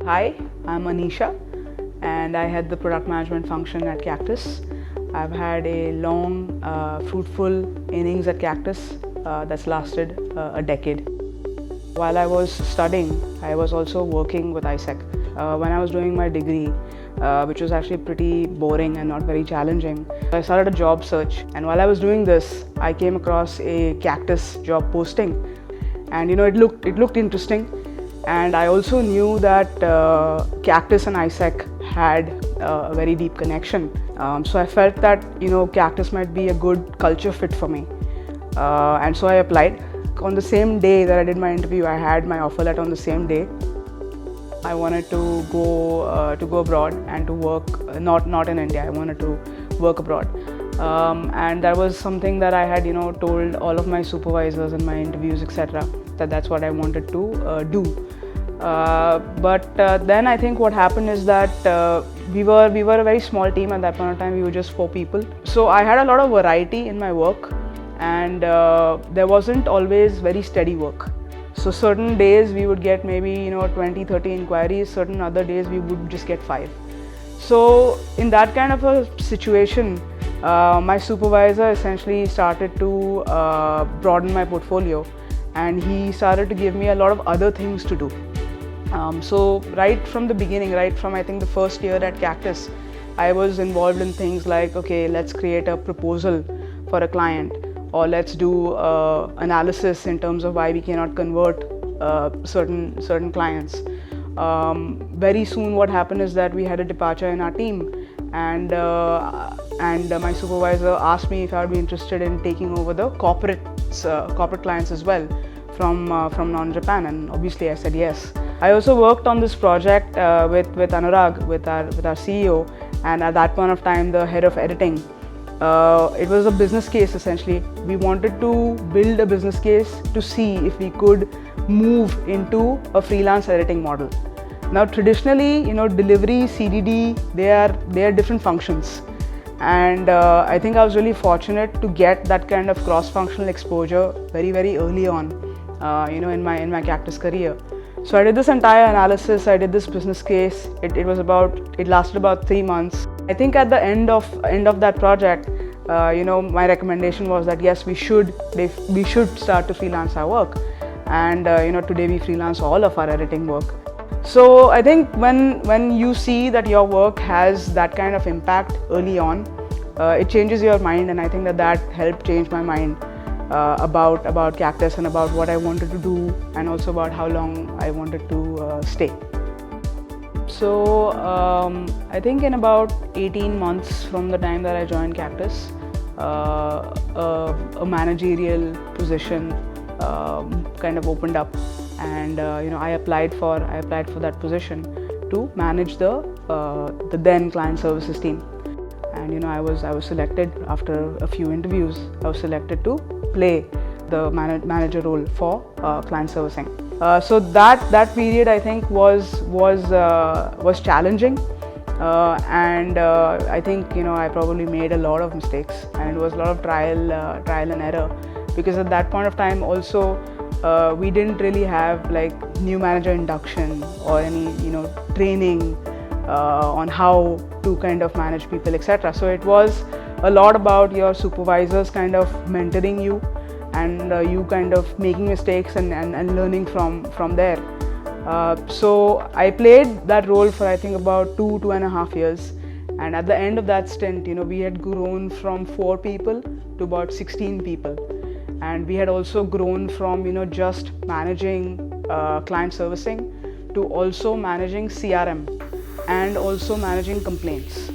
Hi, I'm Aneesha and I head the product management function at Cactus. I've had a long, fruitful innings at Cactus that's lasted a decade. While I was studying, I was also working with ISEC. When I was doing my degree, which was actually pretty boring and not very challenging, I started a job search. And while I was doing this, I came across a Cactus job posting. And it looked interesting. And I also knew that Cactus and ISEC had a very deep connection. So I felt that Cactus might be a good culture fit for me. And so I applied. On the same day that I did my interview, I had my offer letter on the same day. I wanted to go abroad and to work not in India. I wanted to work abroad, and that was something that I had told all of my supervisors in my interviews, etc. That's what I wanted to do. But then I think what happened is that we were a very small team at that point of time. We were just 4 people. So I had a lot of variety in my work, and there wasn't always very steady work. So certain days we would get maybe 20-30 inquiries. Certain other days we would just get 5. So in that kind of a situation, my supervisor essentially started to broaden my portfolio, and he started to give me a lot of other things to do. So right from the beginning, right from I think the first year at Cactus, I was involved in things like, okay, let's create a proposal for a client, or let's do analysis in terms of why we cannot convert certain clients. Very soon what happened is that we had a departure in our team, and my supervisor asked me if I would be interested in taking over the corporate clients as well from non-Japan, and obviously I said yes. I also worked on this project with Anurag, with our CEO, and at that point of time the head of editing. It was a business case essentially. We wanted to build a business case to see if we could move into a freelance editing model. Now traditionally, delivery, CDD, they are different functions, and I think I was really fortunate to get that kind of cross-functional exposure very, very early on, in my Cactus career. So I did this entire analysis. I did this business case. It lasted about 3 months. I think at the end of that project, my recommendation was that yes, we should start to freelance our work, and today we freelance all of our editing work. So I think when you see that your work has that kind of impact early on, it changes your mind, and I think that helped change my mind about Cactus and about what I wanted to do, and also about how long I wanted to stay. So I think in about 18 months from the time that I joined Cactus, a managerial position kind of opened up, and I applied for that position to manage the then client services team. And I was selected after a few interviews. I was selected to play the manager role for client servicing. So that period I think was challenging, and I think I probably made a lot of mistakes, and it was a lot of trial and error, because at that point of time also we didn't really have like new manager induction or any training on how to kind of manage people, etc. So it was a lot about your supervisors kind of mentoring you, and you kind of making mistakes and learning from there. So I played that role for I think about 2.5 years, and at the end of that stint, we had grown from 4 people to about 16 people, and we had also grown from just managing client servicing to also managing CRM and also managing complaints.